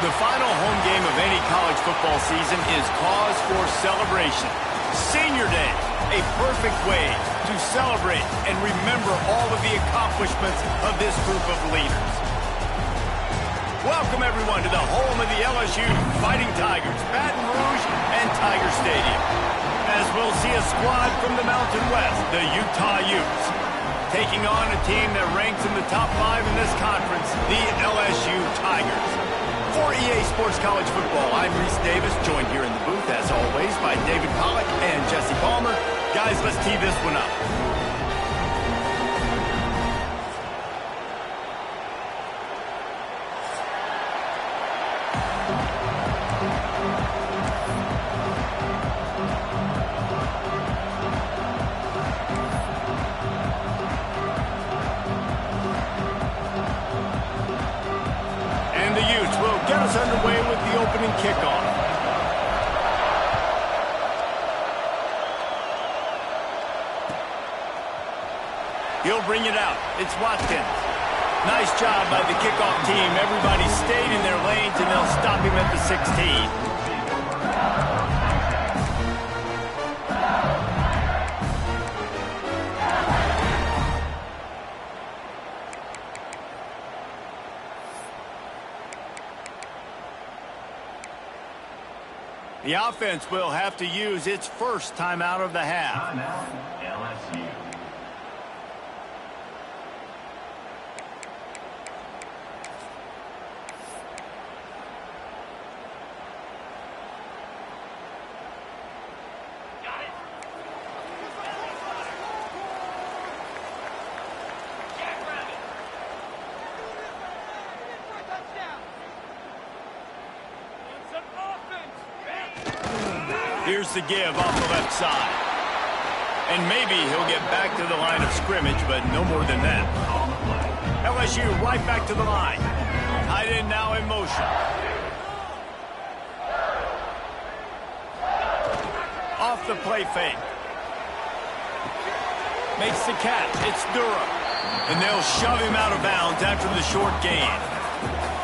The final home game of any college football season is cause for celebration. Senior Day, a perfect way to celebrate and remember all of the accomplishments of this group of leaders. Welcome, everyone, to the home of the LSU Fighting Tigers, Baton Rouge and Tiger Stadium. As we'll see a squad from the Mountain West, the Utah Utes, taking on a team that ranks in the top 5 in this conference, the LSU Tigers. For EA Sports College Football, I'm Reese Davis, joined here in the booth, as always, by David Pollack and Jesse Palmer. Guys, let's tee this one up. Get us underway with the opening kickoff. He'll bring it out. It's Watkins. Nice job by the kickoff team. Everybody stayed in their lanes, and they'll stop him at the 16. The offense will have to use its first timeout of the half. Timeout, LSU. Here's the give off the left side. And maybe he'll get back to the line of scrimmage, but no more than that. LSU right back to the line. Tight end now in motion. Off the play fake. Makes the catch. It's Durham. And they'll shove him out of bounds after the short gain.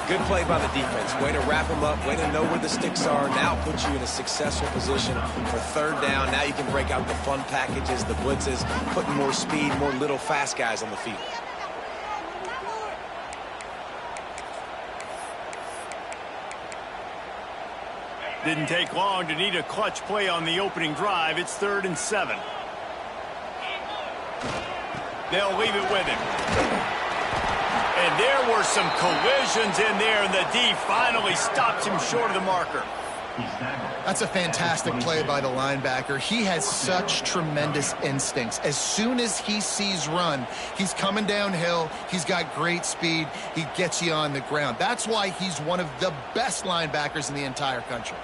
Good play by the defense. Way to wrap him up. Way to know where the sticks are. Now puts you in a successful position for third down. Now you can break out the fun packages, the blitzes, putting more speed, more little fast guys on the field. Didn't take long to need a clutch play on the opening drive. It's 3rd and 7. They'll leave it with him. And there were some collisions in there, and the D finally stops him short of the marker. That's a fantastic play by the linebacker. He has such tremendous instincts. As soon as he sees run, he's coming downhill. He's got great speed. He gets you on the ground. That's why he's one of the best linebackers in the entire country.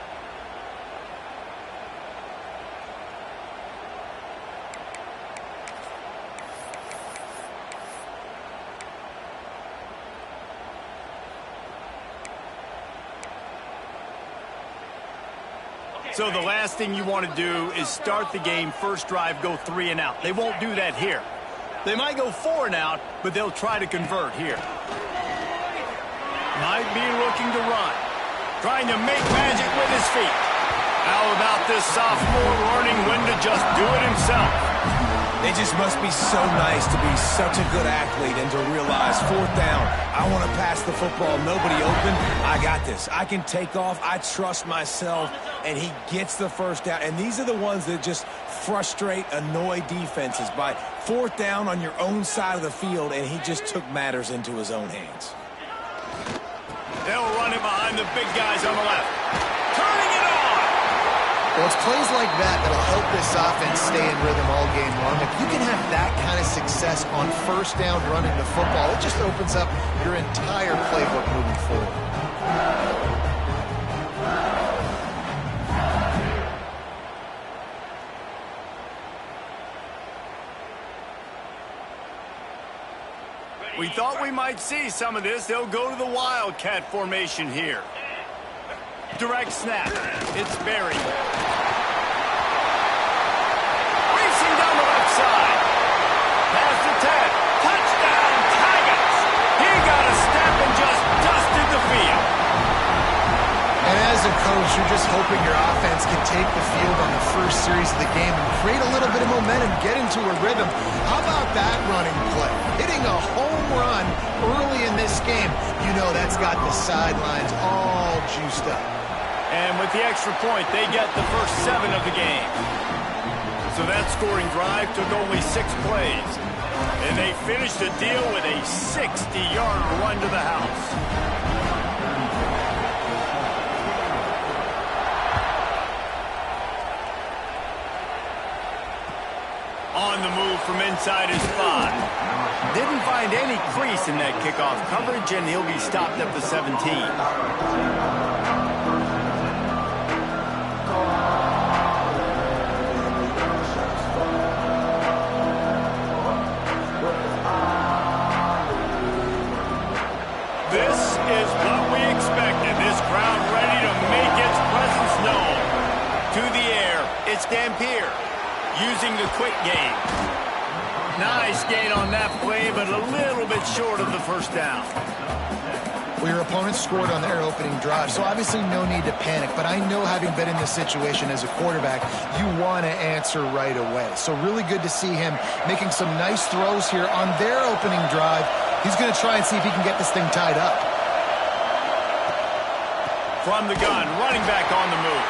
So the last thing you want to do is start the game, first drive, go 3 and out. They won't do that here. They might go 4 and out, but they'll try to convert here. Might be looking to run. Trying to make magic with his feet. How about this sophomore learning when to just do it himself? It just must be so nice to be such a good athlete and to realize 4th down, I want to pass the football, nobody open, I got this. I can take off, I trust myself, and he gets the first down. And these are the ones that just frustrate, annoy defenses by 4th down on your own side of the field, and he just took matters into his own hands. They'll run it behind the big guys on the left. Turning it on! Well, it's plays like that that'll help this offense stay in rhythm all game long. If you can have that kind of success on 1st down running the football, it just opens up your entire playbook moving forward. We thought we might see some of this. They'll go to the Wildcat formation here. Direct snap. It's Berry. Racing down the left side. Pass to 10. Touchdown, Tigers. He got a step and just dusted the field. a coach, you're just hoping your offense can take the field on the first series of the game and create a little bit of momentum, get into a rhythm. How about that running play? Hitting a home run early in this game. You know that's got the sidelines all juiced up. And with the extra point, they get the first 7 of the game. So that scoring drive took only 6 plays. And they finished the deal with a 60-yard run to the house. On the move from inside his 5. Didn't find any crease in that kickoff coverage, and he'll be stopped at the 17. This is what we expected. This crowd ready to make its presence known. To the air, it's Dampier using the quick game. Nice gain on that play, but a little bit short of the first down. Well, your opponent scored on their opening drive, so obviously no need to panic. But I know, having been in this situation as a quarterback, you want to answer right away. So really good to see him making some nice throws here on their opening drive. He's going to try and see if he can get this thing tied up. From the gun, running back on the move.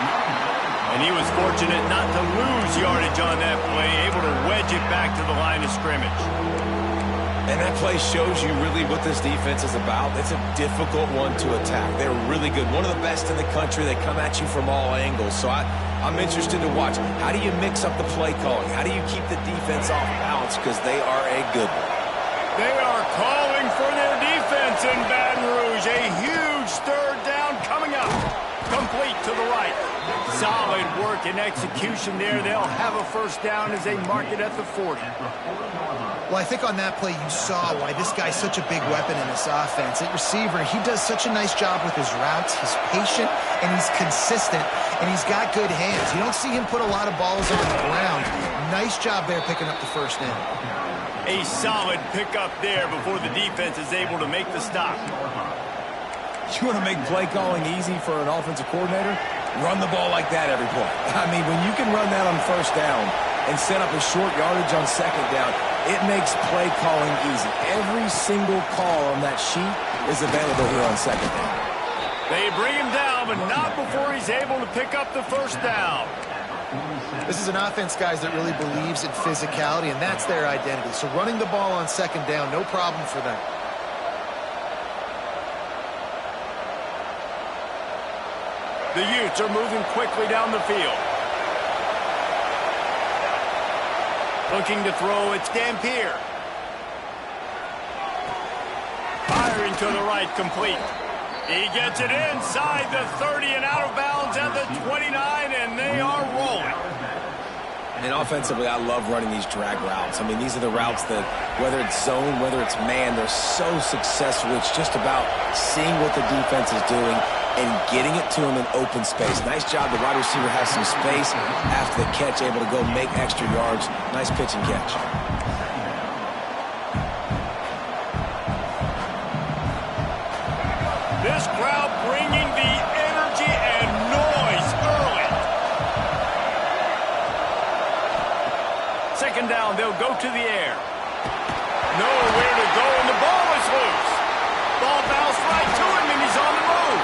And he was fortunate not to lose yardage on that play, able to wedge it back to the line of scrimmage. And that play shows you really what this defense is about. It's a difficult one to attack. They're really good. One of the best in the country. They come at you from all angles. So I'm interested to watch. How do you mix up the play calling? How do you keep the defense off balance? Because they are a good one. They are calling for their defense in Baton Rouge. A huge third down coming up. Complete to the right. Solid work and execution there. They'll have a first down as they mark it at the 40. Well, I think on that play you saw why this guy's such a big weapon in this offense. At receiver, he does such a nice job with his routes. He's patient, and he's consistent, and he's got good hands. You don't see him put a lot of balls on the ground. Nice job there picking up the first down. A solid pickup there before the defense is able to make the stop. You want to make play calling easy for an offensive coordinator? Run the ball like that every play. I mean, when you can run that on first down and set up a short yardage on second down, it makes play calling easy. Every single call on that sheet is available here on second down. They bring him down, but not before he's able to pick up the first down. This is an offense, guys, that really believes in physicality, and that's their identity. So running the ball on second down, no problem for them. The Utes are moving quickly down the field. Looking to throw, it's Dampier. Firing to the right, complete. He gets it inside the 30 and out of bounds at the 29, and they are rolling. And offensively, I love running these drag routes. I mean, these are the routes that, whether it's zone, whether it's man, they're so successful. It's just about seeing what the defense is doing and getting it to him in open space. Nice job. The wide receiver has some space after the catch, able to go make extra yards. Nice pitch and catch. This crowd bringing the energy and noise early. Second down, they'll go to the air. Nowhere to go, and the ball is loose. Ball bounced right to him, and he's on the move.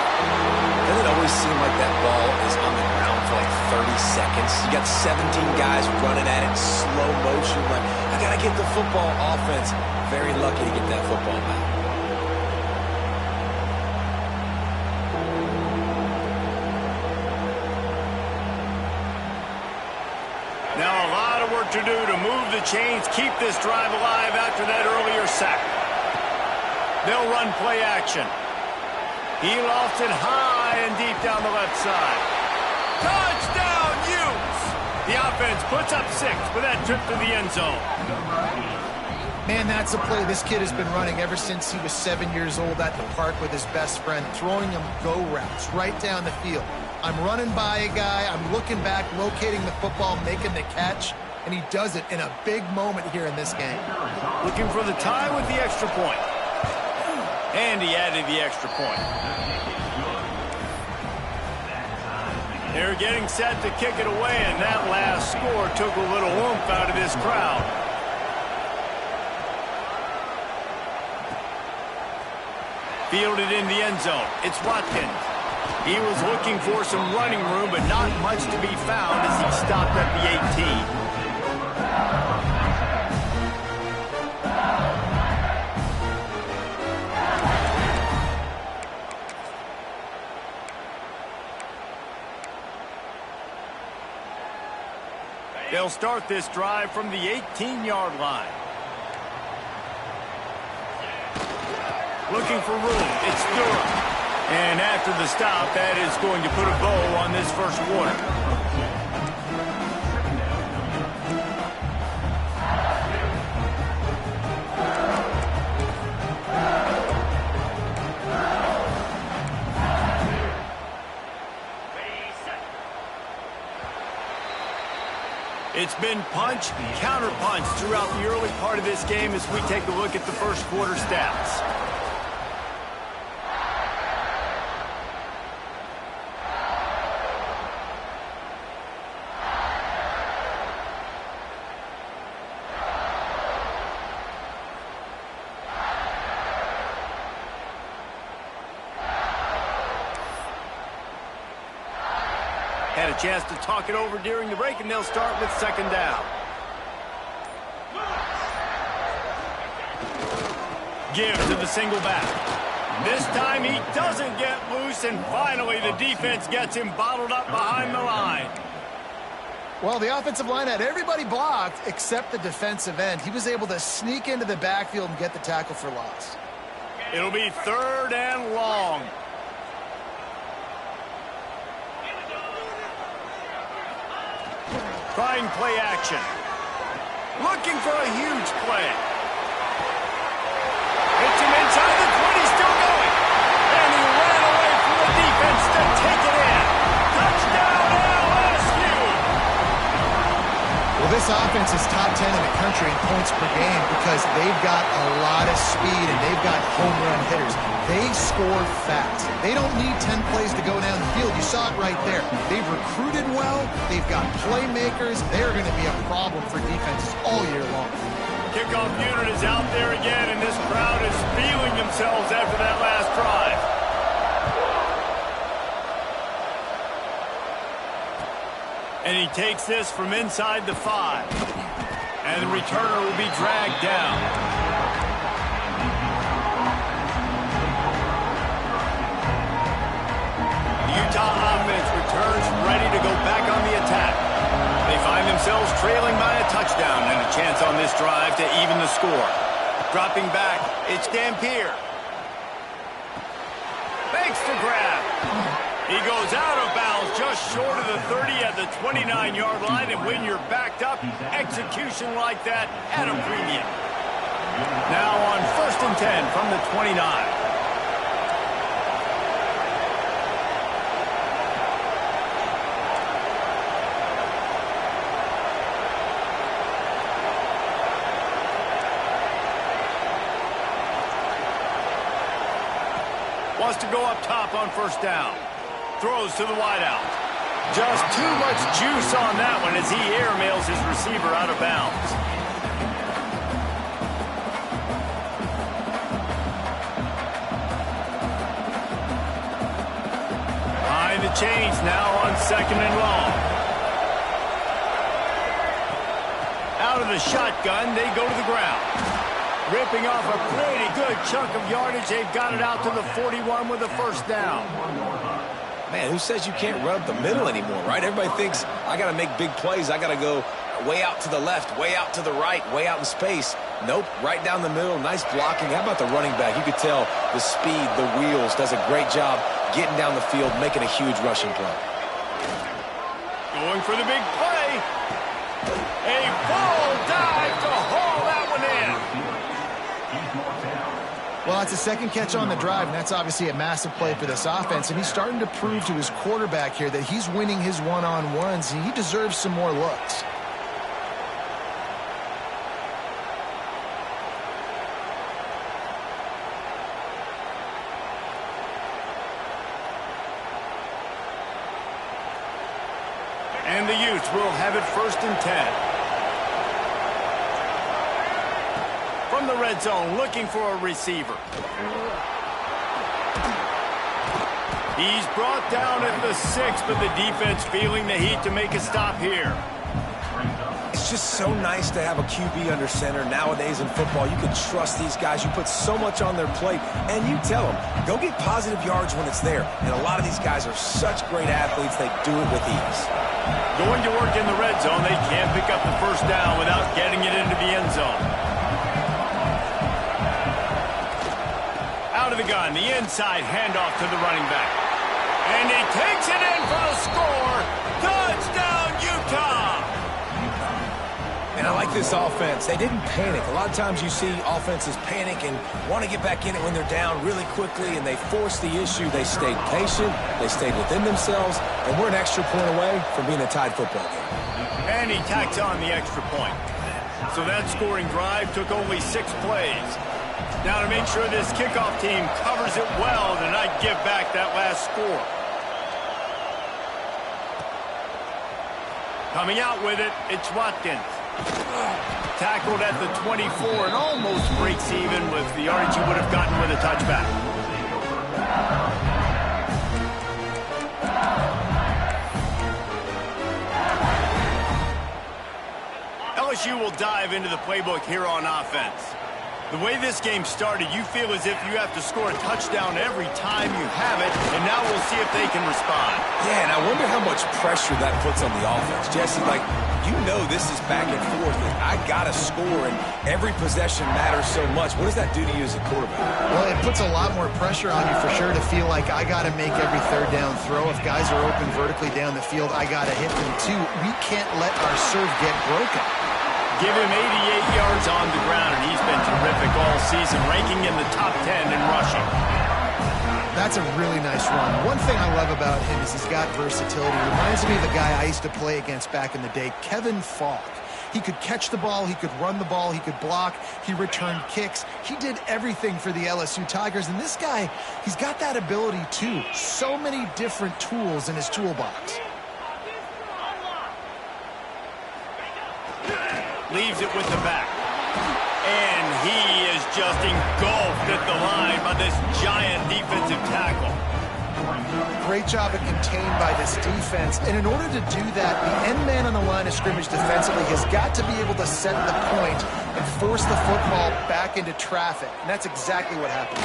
Doesn't it always seem like that ball is on the ground for like 30 seconds? You got 17 guys running at it, slow motion. Like, I got to get the football. Offense, very lucky to get that football back. Now a lot of work to do to move the chains, keep this drive alive after that earlier sack. They'll run play action. He lost it high and deep down the left side. Touchdown, Utes! The offense puts up 6 with that trip to the end zone. Man, that's a play this kid has been running ever since he was 7 years old at the park with his best friend, throwing him go routes right down the field. I'm running by a guy, I'm looking back, locating the football, making the catch, and he does it in a big moment here in this game. Looking for the tie with the extra point. And he added the extra point. They're getting set to kick it away, and that last score took a little oomph out of this crowd. Fielded in the end zone. It's Watkins. He was looking for some running room, but not much to be found as he stopped at the 18. They'll start this drive from the 18-yard line. Looking for room. It's Durham. And after the stop, that is going to put a bow on this first quarter. It's been punch, counter-punch throughout the early part of this game as we take a look at the first quarter stats. Had a chance to talk it over during the break, and they'll start with second down. Give to the single back. This time he doesn't get loose, and finally the defense gets him bottled up behind the line. Well, the offensive line had everybody blocked except the defensive end. He was able to sneak into the backfield and get the tackle for loss. It'll be third and long. Trying play action. Looking for a huge play. Hits him inside the 20, still going. And he ran away from the defense to take it in. Touchdown LSU! Well, this offense is top 10 in the country in points per game because they've got a lot of speed and they've got home run hitters. They score fast. They don't need 10 plays to go down the field. You saw it right there. They've recruited well. They've got playmakers. They're going to be a problem for defenses all year long. Kickoff unit is out there again, and this crowd is feeling themselves after that last drive. And he takes this from inside the 5. And the returner will be dragged down. Utah offense returns ready to go back on the attack. They find themselves trailing by a touchdown and a chance on this drive to even the score. Dropping back, it's Dampier. Makes the grab. He goes out of bounds just short of the 30 at the 29-yard line, and when you're backed up, execution like that at a premium. Now on 1st and 10 from the 29. Wants to go up top on 1st down. Throws to the wideout. Just too much juice on that one as he airmails his receiver out of bounds. Behind the chains now on 2nd and long. Out of the shotgun, they go to the ground. Ripping off a pretty good chunk of yardage. They've got it out to the 41 with a 1st down. Man, who says you can't run up the middle anymore, right? Everybody thinks, I got to make big plays. I got to go way out to the left, way out to the right, way out in space. Nope, right down the middle. Nice blocking. How about the running back? You could tell the speed, the wheels, does a great job getting down the field, making a huge rushing play. Going for the big play. A full dive to haul that one in. Well, it's a second catch on the drive, and that's obviously a massive play for this offense. And he's starting to prove to his quarterback here that he's winning his one-on-ones, and he deserves some more looks. And the Utes will have it 1st and 10. From the red zone, looking for a receiver. He's brought down at the 6, but the defense feeling the heat to make a stop here. It's just so nice to have a QB under center. Nowadays in football, you can trust these guys. You put so much on their plate, and you tell them, go get positive yards when it's there. And a lot of these guys are such great athletes, they do it with ease. Going to work in the red zone, they can't pick up the 1st down without getting it into the end zone. Out of the gun, the inside handoff to the running back. And he takes it in for the score. Touchdown, Utah! And I like this offense. They didn't panic. A lot of times you see offenses panic and want to get back in it when they're down really quickly, and they force the issue. They stayed patient. They stayed within themselves, and we're an extra point away from being a tied football game. And he tacks on the extra point. So that scoring drive took only 6 plays. Now to make sure this kickoff team covers it well to not give back that last score. Coming out with it, it's Watkins. Tackled at the 24 and almost breaks even with the yardage he would have gotten with a touchback. LSU will dive into the playbook here on offense. The way this game started, you feel as if you have to score a touchdown every time you have it, and now we'll see if they can respond. Yeah, and I wonder how much pressure that puts on the offense. Jesse, like, you know this is back and forth. I got to score, and every possession matters so much. What does that do to you as a quarterback? Well, it puts a lot more pressure on you for sure to feel like I got to make every 3rd down throw. If guys are open vertically down the field, I got to hit them too. We can't let our serve get broken. Give him 88 yards on the ground, and he's been terrific all season, ranking in the top 10 in rushing. That's a really nice run. One thing I love about him is he's got versatility. Reminds me of the guy I used to play against back in the day, Kevin Falk. He could catch the ball, he could run the ball, he could block, he returned kicks. He did everything for the LSU Tigers, and this guy, he's got that ability too. So many different tools in his toolbox. Leaves it with the back. And he is just engulfed at the line by this giant defensive tackle. Great job of contained by this defense. And in order to do that, the end man on the line of scrimmage defensively has got to be able to set the point and force the football back into traffic. And that's exactly what happened.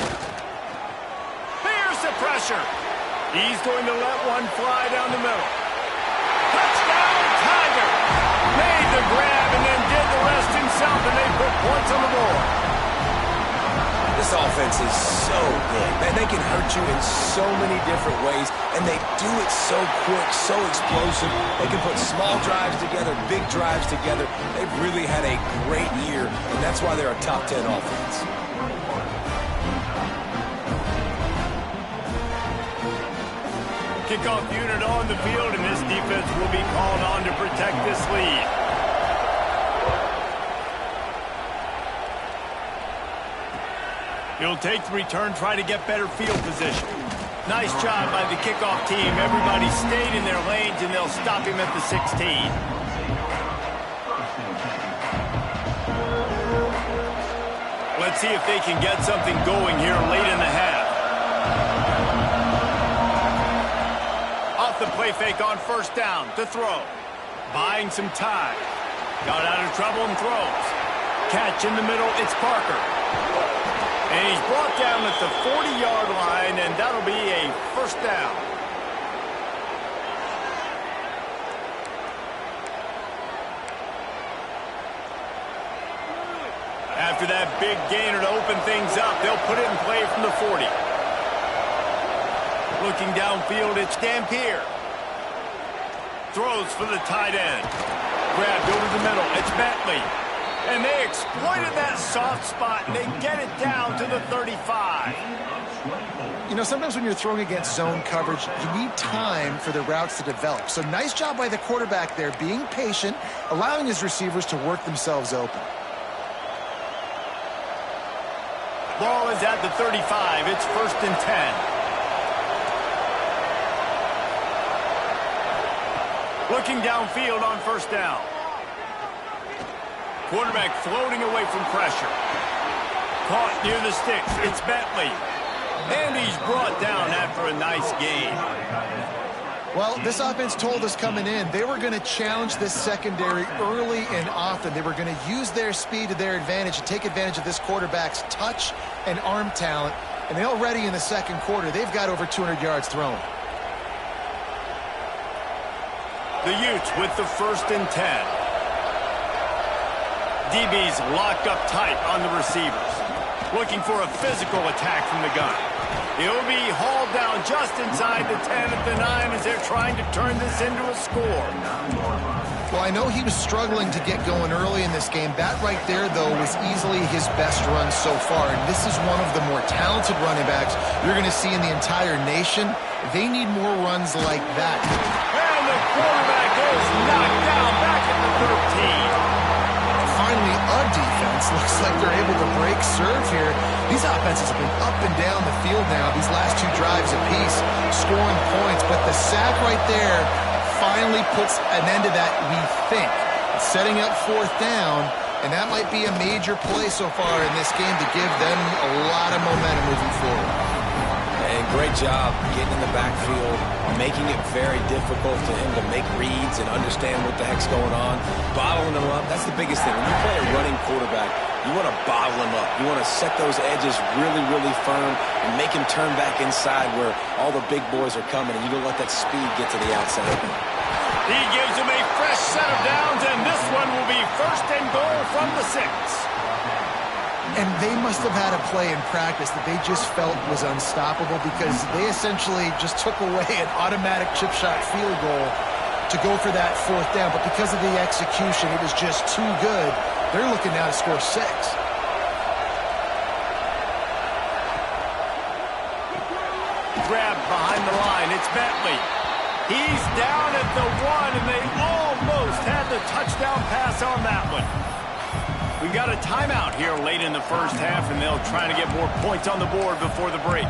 Here's the pressure. He's going to let one fly down the middle. Touchdown, Tiger! Made the grab and then did the rest himself, and they put points on the board. This offense is so good. Man, they can hurt you in so many different ways, and they do it so quick, so explosive. They can put small drives together, big drives together. They've really had a great year, and that's why they're a top 10 offense. Kickoff unit on the field, and this defense will be called on to protect this lead. He'll take the return, try to get better field position. Nice job by the kickoff team. Everybody stayed in their lanes, and they'll stop him at the 16. Let's see if they can get something going here late in the half. Off the play fake on 1st down to throw. Buying some time. Got out of trouble and throws. Catch in the middle, it's Parker. And he's brought down at the 40-yard line, and that'll be a 1st down. After that big gainer to open things up, they'll put it in play from the 40. Looking downfield, it's Dampier. Throws for the tight end. Grabbed over the middle, it's Bentley. And they exploited that soft spot, and they get it down to the 35. You know, sometimes when you're throwing against zone coverage, you need time for the routes to develop. So nice job by the quarterback there, being patient, allowing his receivers to work themselves open. Ball is at the 35. It's 1st and 10. Looking downfield on first down. Quarterback floating away from pressure. Caught near the sticks. It's Bentley. And he's brought down after a nice gain. Well, this offense told us coming in they were going to challenge this secondary early and often. They were going to use their speed to their advantage and take advantage of this quarterback's touch and arm talent. And they already in the second quarter, they've got over 200 yards thrown. The Utes with the 1st and 10. DB's locked up tight on the receivers. Looking for a physical attack from the gun. He'll be hauled down just inside the 10 at the 9 as they're trying to turn this into a score. Well, I know he was struggling to get going early in this game. That right there, though, was easily his best run so far. And this is one of the more talented running backs you're going to see in the entire nation. They need more runs like that. And the quarterback is knocked down back at the 13. Finally, a defense looks like they're able to break serve here. These offenses have been up and down the field now, these last 2 drives apiece, scoring points. But the sack right there finally puts an end to that, we think. It's setting up 4th down, and that might be a major play so far in this game to give them a lot of momentum moving forward. And great job getting in the backfield, making it very difficult for him to make reads and understand what the heck's going on. Bottling him up, that's the biggest thing. When you play a running quarterback, you want to bottle him up. You want to set those edges really, really firm and make him turn back inside where all the big boys are coming, and you don't let that speed get to the outside. He gives him a fresh set of downs, and this one will be 1st and goal from the 6. And they must have had a play in practice that they just felt was unstoppable because they essentially just took away an automatic chip shot field goal to go for that 4th down. But because of the execution, it was just too good. They're looking now to score 6. Grabbed behind the line. It's Bentley. He's down at the 1, and they almost had the touchdown pass on that one. We got a timeout here late in the first half, and they'll try to get more points on the board before the break.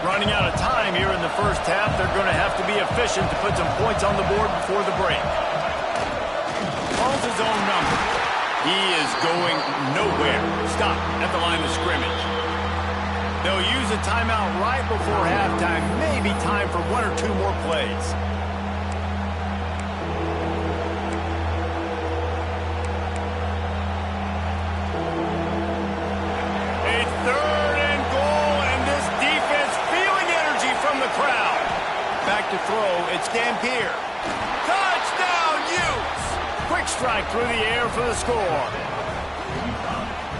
Running out of time here in the first half, they're going to have to be efficient to put some points on the board before the break. Calls his own number. He is going nowhere. Stop at the line of scrimmage. They'll use a timeout right before halftime. Maybe time for 1 or 2 more plays. A 3rd and goal, and this defense feeling energy from the crowd. Back to throw, it's Dampier. Touchdown, Utes! Quick strike through the air for the score.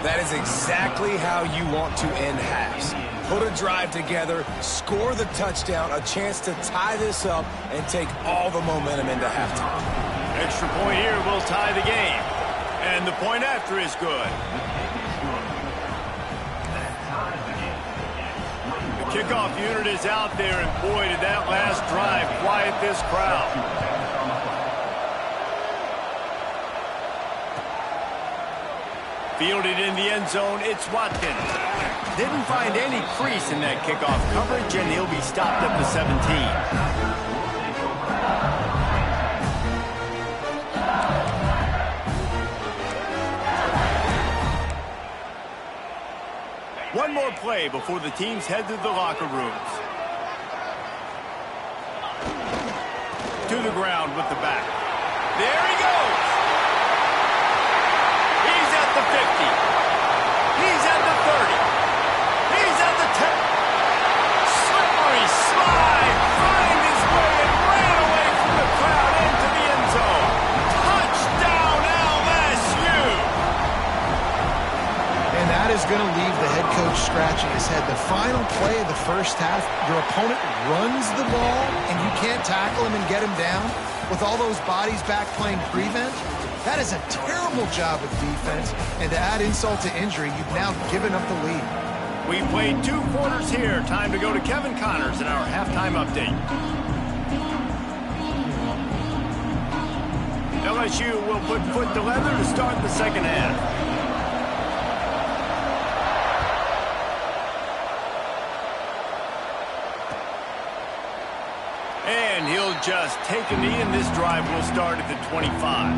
That is exactly how you want to end halves. Put a drive together, score the touchdown, a chance to tie this up, and take all the momentum into halftime. Extra point here will tie the game. And the point after is good. The kickoff unit is out there, and boy, did that last drive quiet this crowd. Fielded in the end zone, it's Watkins. Didn't find any crease in that kickoff coverage, and he'll be stopped at the 17. One more play before the teams head to the locker rooms. To the ground with the back. There he goes! He's at the 50. He's at the 30. He's at the 10. Slippery slide. Find his way and ran away from the crowd into the end zone. Touchdown, LSU! And that is going to leave the head coach scratching his head. The final play of the first half, your opponent runs the ball, and you can't tackle him and get him down with all those bodies back playing prevent. That is a terrible job of defense, and to add insult to injury, you've now given up the lead. We played 2 quarters here. Time to go to Kevin Connors in our halftime update. LSU will put foot to leather to start the second half. adjust, take a knee, and this drive will start at the 25.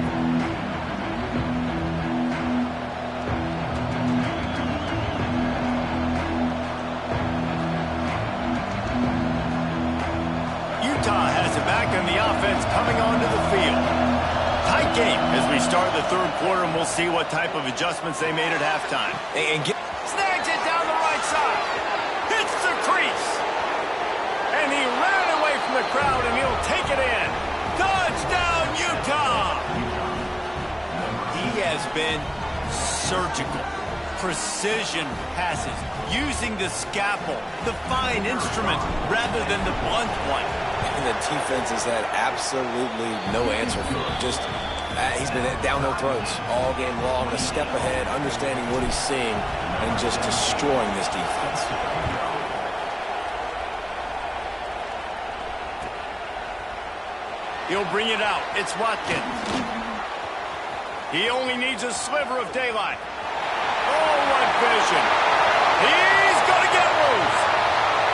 Utah has it back on the offense coming onto the field. Tight game as we start the third quarter, and we'll see what type of adjustments they made at halftime. Snags it down the right side. Hits the crease. And he ran away from the crowd, and he'll take it in. Touchdown, Utah! He has been surgical. Precision passes, using the scalpel, the fine instrument, rather than the blunt one. And the defense has had absolutely no answer for him. Just, he's been down their throats all game long, a step ahead, understanding what he's seeing, and just destroying this defense. He'll bring it out. It's Watkins. He only needs a sliver of daylight. Oh, what vision. He's going to get loose.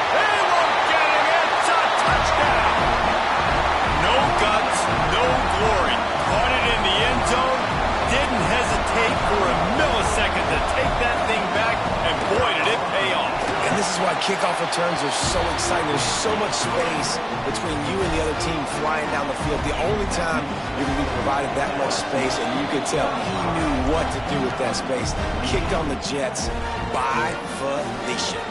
He won't get him. It's a touchdown. No guts, no glory. Caught it in the end zone. Didn't hesitate for a millisecond to take that thing back, and boy, did it pay off. And this is why kickoff returns are so exciting. There's so much space between you and the other team flying down the field. The only time you're going to be provided that much space, and you could tell he knew what to do with that space. Kicked on the Jets by Felicia.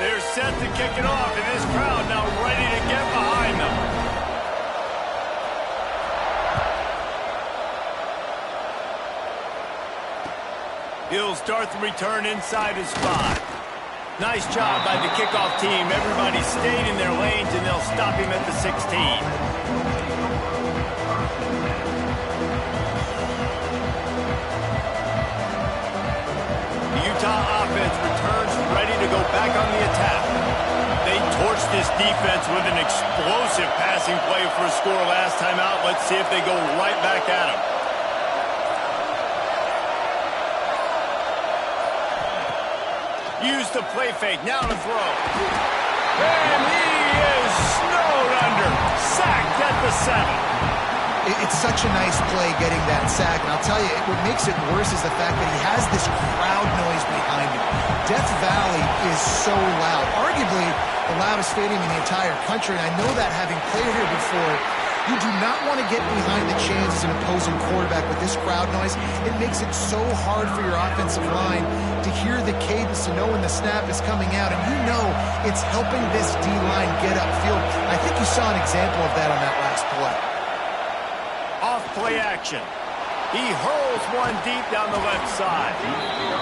They're set to kick it off, and this crowd now ready to get behind them. He'll start the return inside his 5. Nice job by the kickoff team. Everybody stayed in their lanes, and they'll stop him at the 16. The Utah offense returns ready to go back on the attack. They torched this defense with an explosive passing play for a score last time out. Let's see if they go right back at him. Use the play fake, now to throw. And he is snowed under. Sacked at the 7. It's such a nice play getting that sack. And I'll tell you, what makes it worse is the fact that he has this crowd noise behind him. Death Valley is so loud. Arguably the loudest stadium in the entire country. And I know that having played here before. You do not want to get behind the chains as an opposing quarterback with this crowd noise. It makes it so hard for your offensive line to hear the cadence, to know when the snap is coming out. And you know it's helping this D-line get upfield. I think you saw an example of that on that last play. Off play action. He hurls one deep down the left side.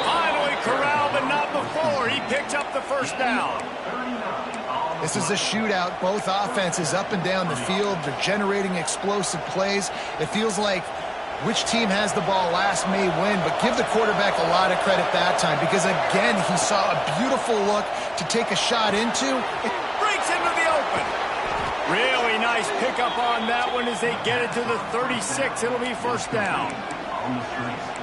Finally corralled, but not before. He picked up the first down. This is a shootout. Both offenses up and down the field. They're generating explosive plays. It feels like which team has the ball last may win, but give the quarterback a lot of credit that time because, again, he saw a beautiful look to take a shot into. It breaks into the open. Really nice pickup on that one as they get it to the 36. It'll be first down.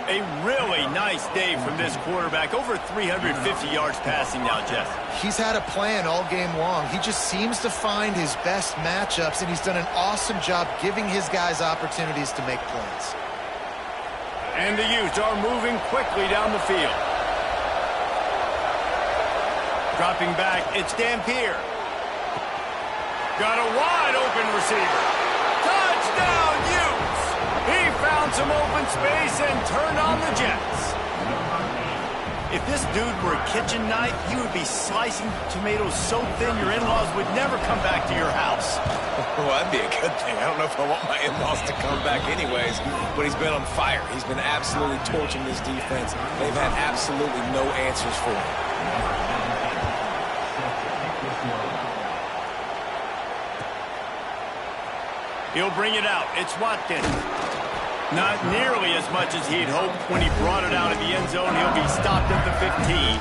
A really nice day from this quarterback. Over 350 yards passing now, Jeff. He's had a plan all game long. He just seems to find his best matchups, and he's done an awesome job giving his guys opportunities to make plays. And the Utes are moving quickly down the field. Dropping back, it's Dampier. Got a wide open receiver. Touchdown, Utes! He found some open space and turned on the Jets. If this dude were a kitchen knife, he would be slicing tomatoes so thin your in-laws would never come back to your house. Well, that'd be a good thing. I don't know if I want my in-laws to come back anyways, but he's been on fire. He's been absolutely torching this defense. They've had absolutely no answers for him. He'll bring it out. It's Watkins. Not nearly as much as he'd hoped when he brought it out of the end zone. He'll be stopped at the 15.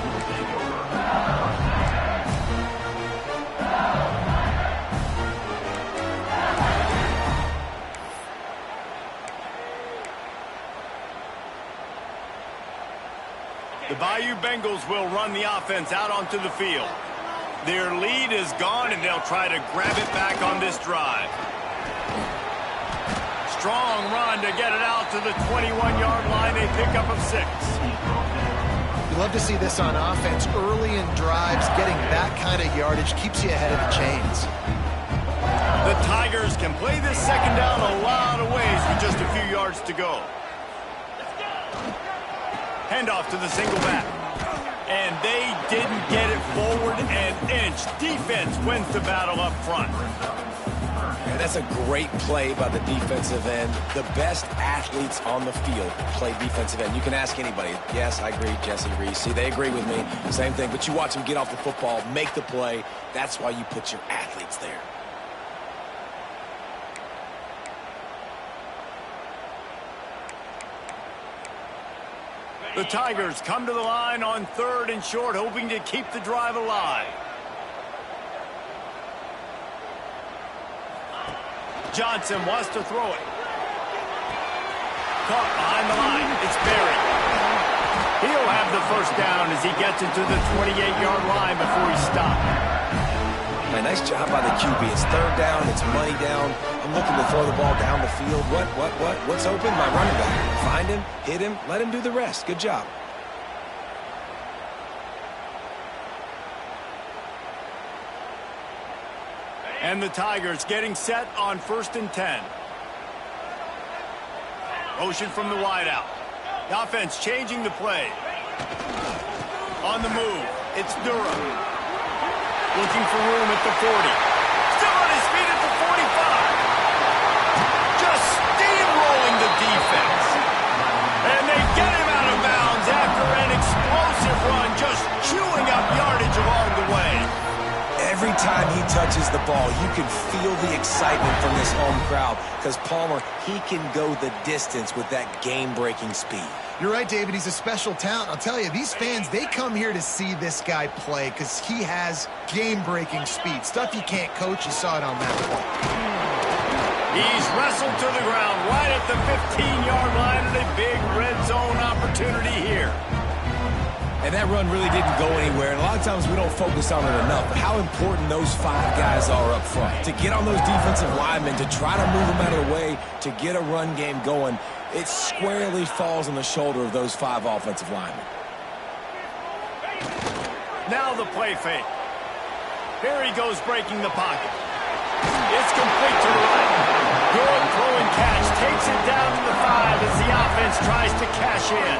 The Bayou Bengals will run the offense out onto the field. Their lead is gone, and they'll try to grab it back on this drive. Strong run to get it out to the 21-yard line. They pick up of 6. You love to see this on offense. Early in drives, getting that kind of yardage keeps you ahead of the chains. The Tigers can play this second down a lot of ways with just a few yards to go. Handoff to the single back. And they didn't get it forward an inch. Defense wins the battle up front. And that's a great play by the defensive end. The best athletes on the field play defensive end. You can ask anybody. Yes, I agree, Jesse Reese. See, they agree with me. Same thing. But you watch them get off the football, make the play. That's why you put your athletes there. The Tigers come to the line on 3rd and short, hoping to keep the drive alive. Johnson wants to throw it. Caught behind the line. It's buried. He'll have the first down as he gets it to the 28-yard line before he stopped. A nice job by the QB. It's 3rd down. It's money down. I'm looking to throw the ball down the field. What's open? My running back. Find him, hit him, let him do the rest. Good job. And the Tigers getting set on 1st and 10. Motion from the wideout. The offense changing the play. On the move, it's Durham. Looking for room at the 40. Still on his feet at the 45. Just steamrolling the defense. And they get him out of bounds after an explosive run, just chewing up yardage along the way. Every time he touches the ball, you can feel the excitement from this home crowd because Palmer, he can go the distance with that game-breaking speed. You're right, David. He's a special talent. I'll tell you, these fans, they come here to see this guy play because he has game-breaking speed. Stuff you can't coach. You saw it on that play. He's wrestled to the ground right at the 15-yard line and a big red zone opportunity here. And that run really didn't go anywhere. And a lot of times we don't focus on it enough. But how important those 5 guys are up front. To get on those defensive linemen, to try to move them out of the way, to get a run game going, it squarely falls on the shoulder of those 5 offensive linemen. Now the play fake. Here he goes breaking the pocket. It's complete to the right. Good throw and catch. Takes it down to the 5 as the offense tries to cash in.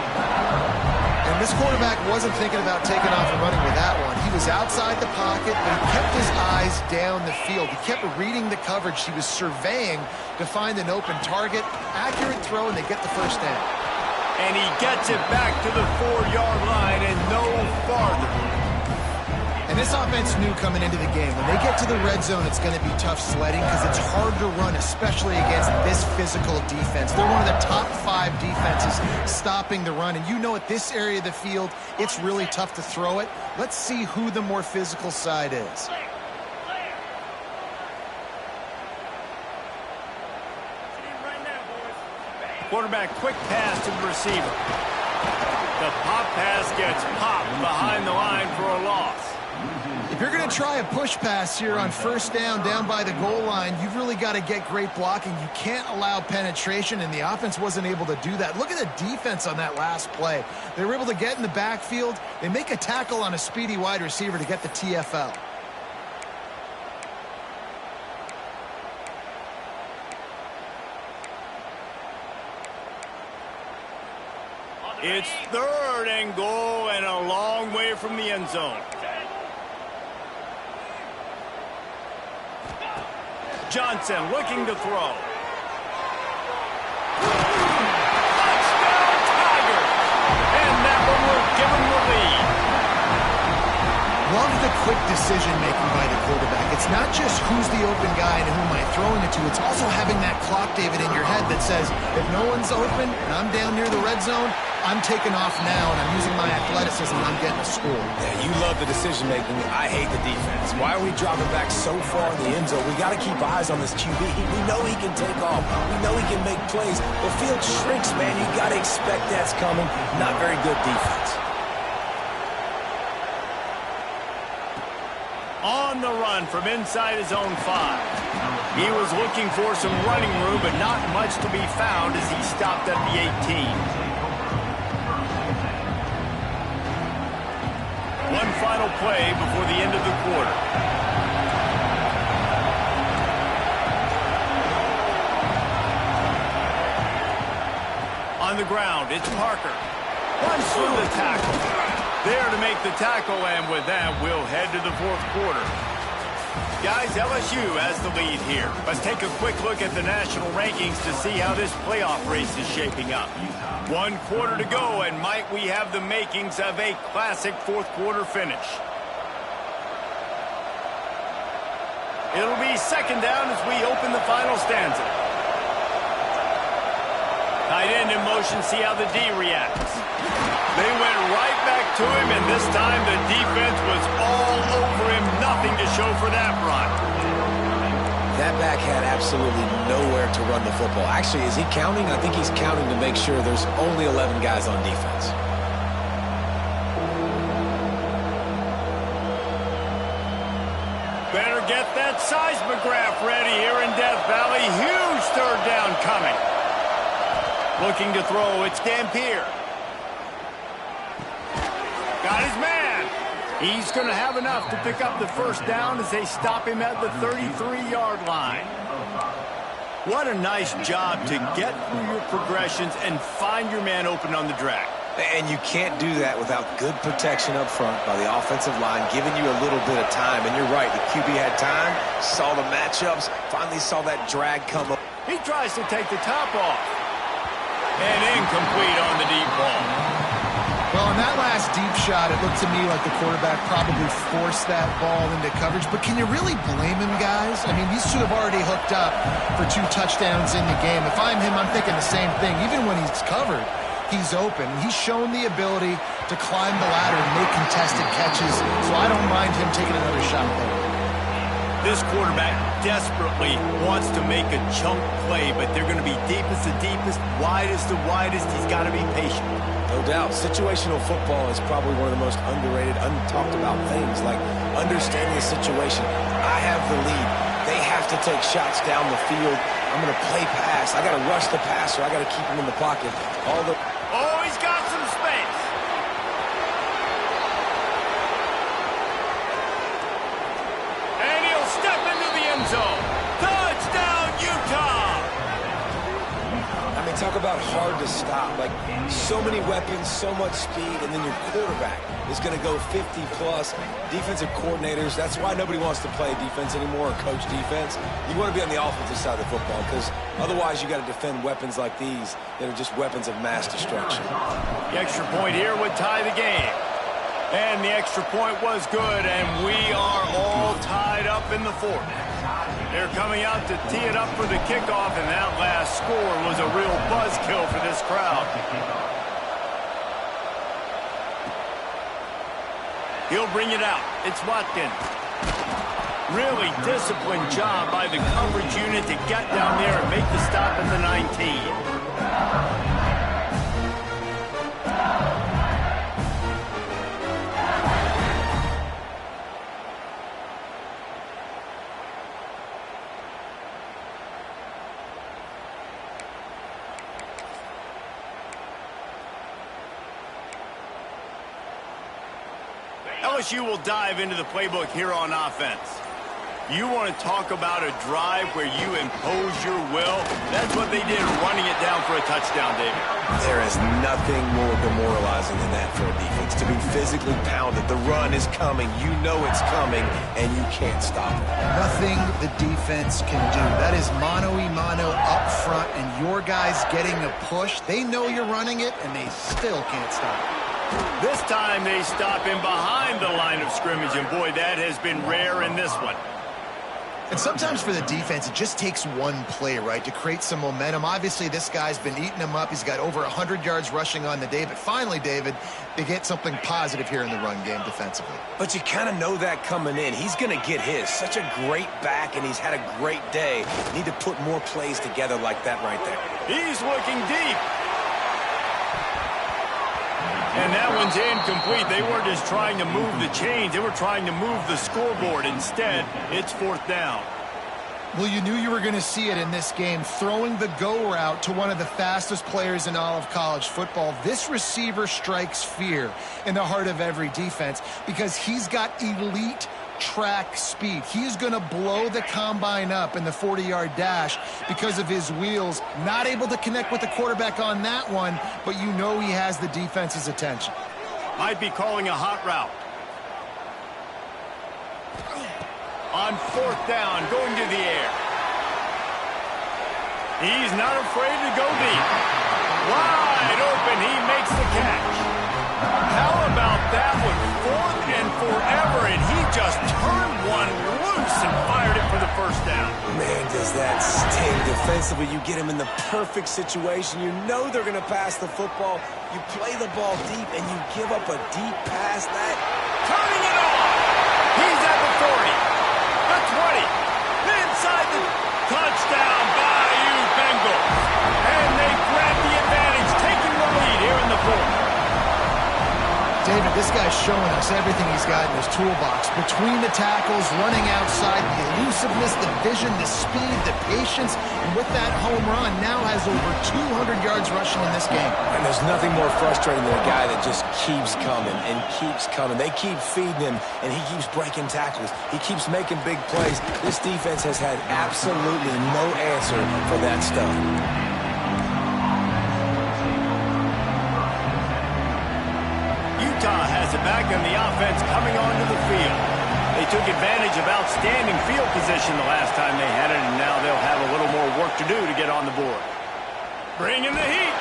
And this quarterback wasn't thinking about taking off and running with that one. He was outside the pocket, but he kept his eyes down the field. He kept reading the coverage. He was surveying to find an open target. Accurate throw, and they get the first down. And he gets it back to the 4-yard line and no farther. And this offense knew coming into the game, when they get to the red zone, it's going to be tough sledding because it's hard to run, especially against this physical defense. They're one of the top 5 defenses stopping the run. And you know at this area of the field, it's really tough to throw it. Let's see who the more physical side is. Quarterback quick pass to the receiver. The pop pass gets popped behind the line for a loss. If you're going to try a push pass here on 1st down by the goal line, you've really got to get great blocking. You can't allow penetration, and the offense wasn't able to do that. Look at the defense on that last play. They were able to get in the backfield. They make a tackle on a speedy wide receiver to get the TFL. It's 3rd and goal and a long way from the end zone. Johnson looking to throw. Touchdown Tigers! And that one will give them the lead. Love the quick decision-making by the quarterback. It's not just who's the open guy and who am I throwing it to. It's also having that clock, David, in your head that says, if no one's open and I'm down near the red zone, I'm taking off now and I'm using my athleticism and I'm getting a score. Yeah, you love the decision-making. I hate the defense. Why are we dropping back so far in the end zone? We got to keep eyes on this QB. We know he can take off. We know he can make plays. The field shrinks, man. You got to expect that's coming. Not very good defense. On the run from inside his own 5. He was looking for some running room, but not much to be found as he stopped at the 18. One final play before the end of the quarter. On the ground, it's Parker. Runs through the tackle. There to make the tackle, and with that, we'll head to the fourth quarter. Guys, LSU has the lead here. Let's take a quick look at the national rankings to see how this playoff race is shaping up. 1 quarter to go, and might we have the makings of a classic fourth quarter finish. It'll be second down as we open the final stanza. Tight end in motion, see how the D reacts. They went right back to him, and this time the defense was all over him. Nothing to show for that run. That back had absolutely nowhere to run the football. Actually, is he counting? I think he's counting to make sure there's only 11 guys on defense. Better get that seismograph ready here in Death Valley. Huge third down coming. Looking to throw, it's Dampier. Got his man. He's going to have enough to pick up the first down as they stop him at the 33-yard line. What a nice job to get through your progressions and find your man open on the drag. And you can't do that without good protection up front by the offensive line, giving you a little bit of time. And you're right, the QB had time, saw the matchups, finally saw that drag come up. He tries to take the top off. And incomplete on the deep ball. Well, in that last deep shot, it looked to me like the quarterback probably forced that ball into coverage. But can you really blame him, guys? I mean, these two have already hooked up for 2 touchdowns in the game. If I'm him, I'm thinking the same thing. Even when he's covered, he's open. He's shown the ability to climb the ladder and make contested catches. So I don't mind him taking another shot there. This quarterback desperately wants to make a chunk play, but they're going to be deepest to deepest, widest to widest. He's got to be patient. No doubt. Situational football is probably one of the most underrated, untalked about things, like understanding the situation. I have the lead. They have to take shots down the field. I'm going to play pass. I got to rush the passer. I got to keep him in the pocket. Oh, he's got some space. And he'll step into the end zone. Touchdown, Utah! I mean, talk about hard to stop. Like, so many weapons, so much speed, and then your quarterback is going to go 50-plus. Defensive coordinators, that's why nobody wants to play defense anymore or coach defense. You want to be on the offensive side of the football because otherwise you got to defend weapons like these that are just weapons of mass destruction. The extra point here would tie the game. And the extra point was good, and we are all tied up in the fourth. They're coming out to tee it up for the kickoff, and that last score was a real buzzkill for this crowd. He'll bring it out. It's Watkins. Really disciplined job by the coverage unit to get down there and make the stop at the 19. LSU will dive into the playbook here on offense. You want to talk about a drive where you impose your will? That's what they did, running it down for a touchdown, David. There is nothing more demoralizing than that for a defense, to be physically pounded. The run is coming. You know it's coming, and you can't stop it. Nothing the defense can do. That is mano-a-mano up front, and your guys getting a push. They know you're running it, and they still can't stop it. This time they stop him behind the line of scrimmage, and boy, that has been rare in this one. And sometimes for the defense, it just takes one play, right, to create some momentum. Obviously, this guy's been eating them up. He's got over 100 yards rushing on the day. But finally, David, they get something positive here in the run game defensively. But you kind of know that coming in. He's going to get his. Such a great back, and he's had a great day. Need to put more plays together like that right there. He's looking deep. And that one's incomplete. They weren't just trying to move the chains. They were trying to move the scoreboard. Instead, it's 4th down. Well, you knew you were going to see it in this game, throwing the go route to one of the fastest players in all of college football. This receiver strikes fear in the heart of every defense because he's got elite track speed. He's going to blow the combine up in the 40-yard dash because of his wheels. Not able to connect with the quarterback on that one, but you know he has the defense's attention. Might be calling a hot route. On 4th down, going to the air. He's not afraid to go deep. Wide open, he makes the catch. How about that one? 4th and forever, and he just turned one loose and fired it for the 1st down. Man, does that sting defensively. You get him in the perfect situation. You know they're going to pass the football. You play the ball deep, and you give up a deep pass. That turning it on. He's at the 40. The 20, inside the touchdown, Bayou Bengals. And they grab the advantage, taking the lead here in the 4th. David, this guy's showing us everything he's got in his toolbox. Between the tackles, running outside, the elusiveness, the vision, the speed, the patience. And with that home run, now has over 200 yards rushing in this game. And there's nothing more frustrating than a guy that just keeps coming and keeps coming. They keep feeding him, and he keeps breaking tackles. He keeps making big plays. This defense has had absolutely no answer for that stuff. Utah has it back on the offense coming onto the field. They took advantage of outstanding field position the last time they had it, and now they'll have a little more work to do to get on the board. Bringing the heat.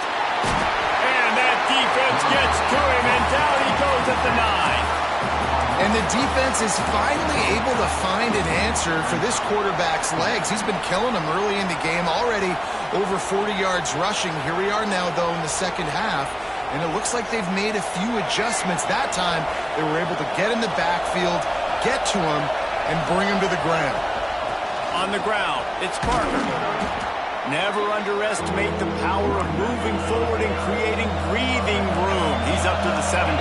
And that defense gets to him, and down he goes at the 9. And the defense is finally able to find an answer for this quarterback's legs. He's been killing them early in the game, already over 40 yards rushing. Here we are now, though, in the 2nd half. And it looks like they've made a few adjustments. That time, they were able to get in the backfield, get to him, and bring him to the ground. On the ground, it's Parker. Never underestimate the power of moving forward and creating breathing room. He's up to the 17.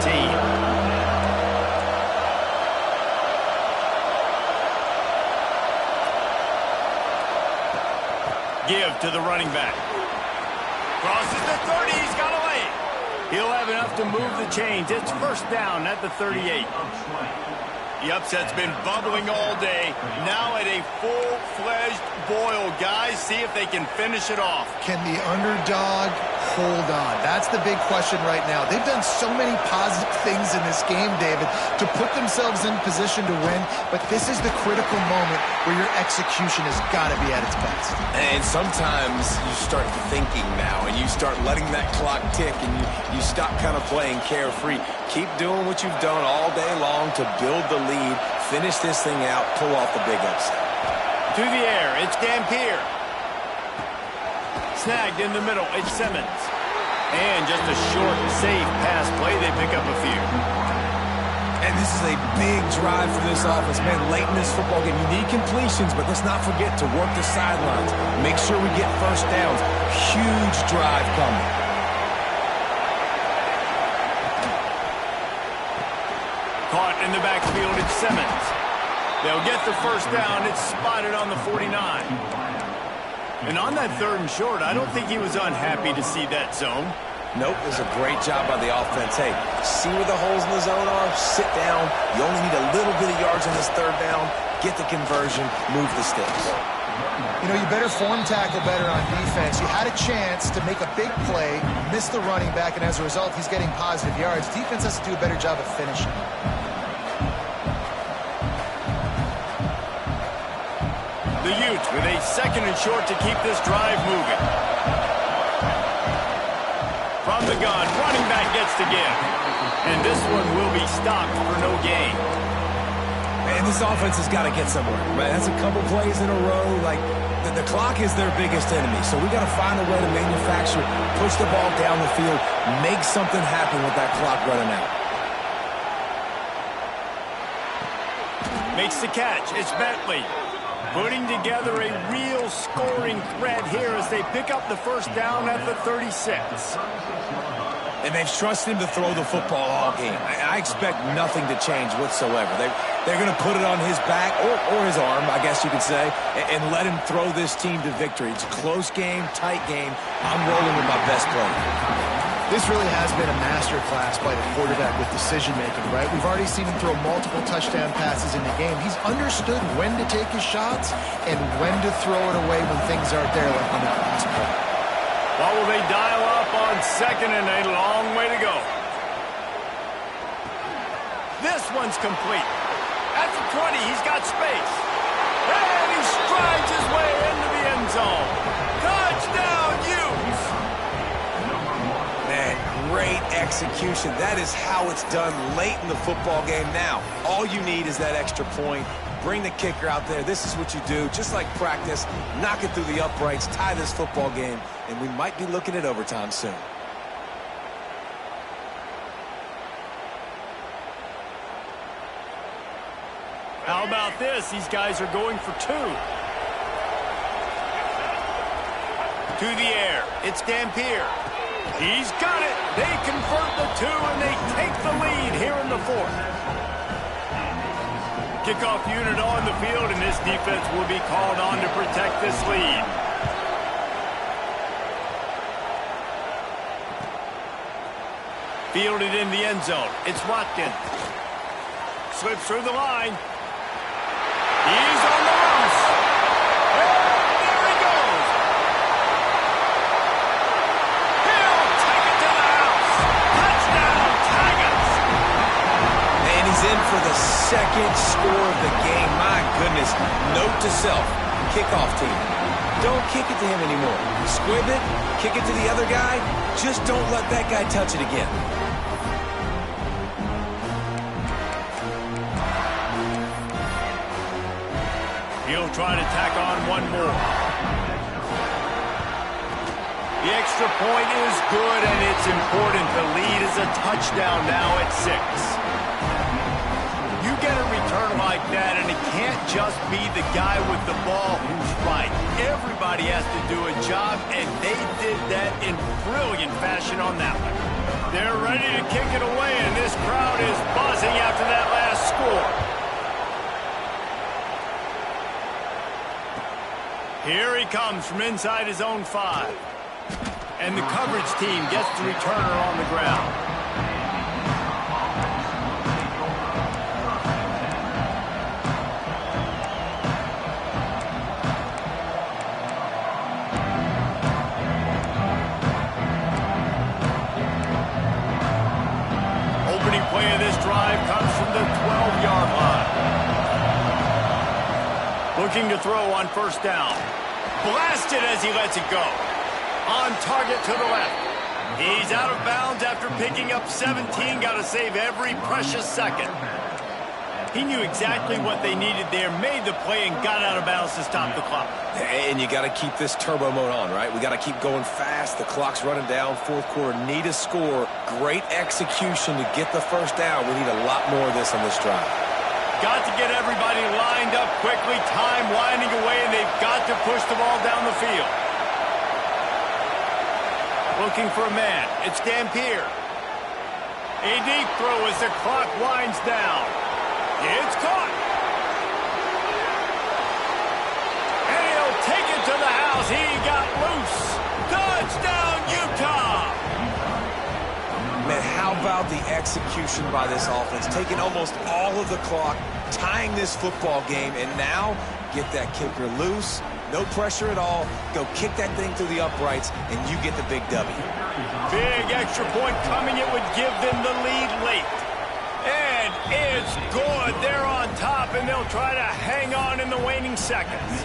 Give to the running back. Crosses the 30, he's got a lane. He'll have enough to move the chains. It's 1st down at the 38. The upset's been bubbling all day. Now at a full-fledged boil. Guys, see if they can finish it off. Can the underdog hold on? That's the big question right now. They've done so many positive things in this game, David, to put themselves in position to win, but this is the critical moment where your execution has got to be at its best. And sometimes you start thinking now, and you start letting that clock tick, and you stop kind of playing carefree. Keep doing what you've done all day long to build the lead, finish this thing out, pull off the big upset. To the air, it's Dampier. Snagged in the middle, it's Simmons. And just a short, safe pass play, they pick up a few. And this is a big drive for this offense, man. Late in this football game, you need completions, but let's not forget to work the sidelines. Make sure we get 1st downs. Huge drive coming. Caught in the backfield, it's Simmons. They'll get the 1st down. It's spotted on the 49. And on that 3rd and short, I don't think he was unhappy to see that zone. Nope, it was a great job by the offense. Hey, see where the holes in the zone are, sit down. You only need a little bit of yards on this 3rd down. Get the conversion, move the sticks. You know, you better form tackle better on defense. You had a chance to make a big play, miss the running back, and as a result, he's getting positive yards. Defense has to do a better job of finishing. The Utes with a 2nd and short to keep this drive moving. From the gun, running back gets to give. And this one will be stopped for no gain. Man, this offense has got to get somewhere. Right? That's a couple plays in a row. Like, the clock is their biggest enemy. So we got to find a way to manufacture, push the ball down the field, make something happen with that clock running out. Makes the catch. It's Bentley. Putting together a real scoring threat here as they pick up the 1st down at the 36. And they've trusted him to throw the football all game. I expect nothing to change whatsoever. They're going to put it on his back, or his arm, I guess you could say, and let him throw this team to victory. It's a close game, tight game. I'm rolling with my best player. This really has been a masterclass by the quarterback with decision-making, right? We've already seen him throw multiple touchdown passes in the game. He's understood when to take his shots and when to throw it away when things aren't there, like on that last play. What will they dial up on second and a long way to go? This one's complete. At the 20, he's got space. And he strides his way into the end zone. Touchdown, Utes! Man, great execution. That is how it's done late in the football game now. All you need is that extra point. Bring the kicker out there. This is what you do. Just like practice, knock it through the uprights, tie this football game, and we might be looking at overtime soon. How about this? These guys are going for two. To the air. It's Dampier. He's got it. They convert the two, and they take the lead here in the fourth. Kickoff unit on the field, and this defense will be called on to protect this lead. Fielded in the end zone. It's Watkins. Slips through the line. He's on the loose. And there he goes. He'll take it to the house. Touchdown, Tigers. And he's in for the second score of the game. My goodness. Note to self, kickoff team. Don't kick it to him anymore. Squib it, kick it to the other guy. Just don't let that guy touch it again. He'll try to tack on one more. The extra point is good, and it's important. The lead is a touchdown now at 6. You get a return like that, and it can't just be the guy with the ball who's right. Everybody has to do a job, and they did that in brilliant fashion on that one. They're ready to kick it away, and this crowd is buzzing after that last score. Here he comes from inside his own 5. And the coverage team gets the returner on the ground. Opening play of this drive comes from the 12-yard line. Looking to throw on first down. Blasted as he lets it go. On target to the left. He's out of bounds after picking up 17. Got to save every precious second. He knew exactly what they needed there, made the play, and got out of bounds to stop the clock. And you got to keep this turbo mode on, right? We got to keep going fast. The clock's running down. Fourth quarter, need a score. Great execution to get the first down. We need a lot more of this on this drive. Got to get everybody lined up quickly. Time winding away, and they've got to push the ball down the field. Looking for a man. It's Dampier. A deep throw as the clock winds down. It's caught. And he'll take it to the house. He got loose. Touchdown, Utah. Man, how about the execution by this offense? Taking almost all of the clock, tying this football game, and now get that kicker loose. No pressure at all. Go kick that thing through the uprights, and you get the big W. Big extra point coming. It would give them the lead late. And it's good. They're on top, and they'll try to hang on in the waning seconds.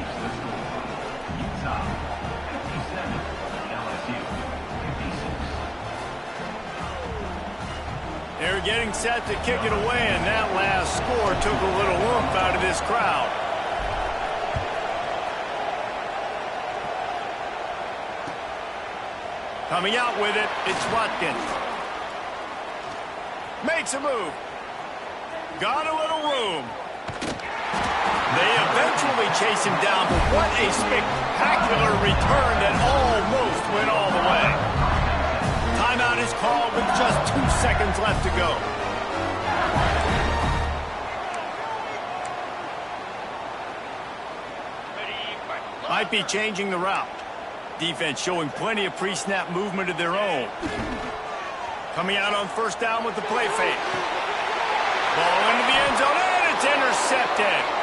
They're getting set to kick it away, and that last score took a little oomph out of this crowd. Coming out with it, it's Watkins. Makes a move. Got a little room. They eventually chase him down, but what a spectacular return that almost went all the way. Timeout is called with seconds left to go. Might be changing the route. Defense showing plenty of pre-snap movement of their own. Coming out on first down with the play fake. Ball into the end zone, and it's intercepted.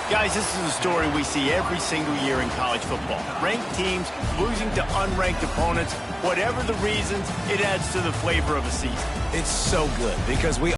Guys, this is a story we see every single year in college football. Ranked teams losing to unranked opponents. Whatever the reasons, it adds to the flavor of a season. It's so good because we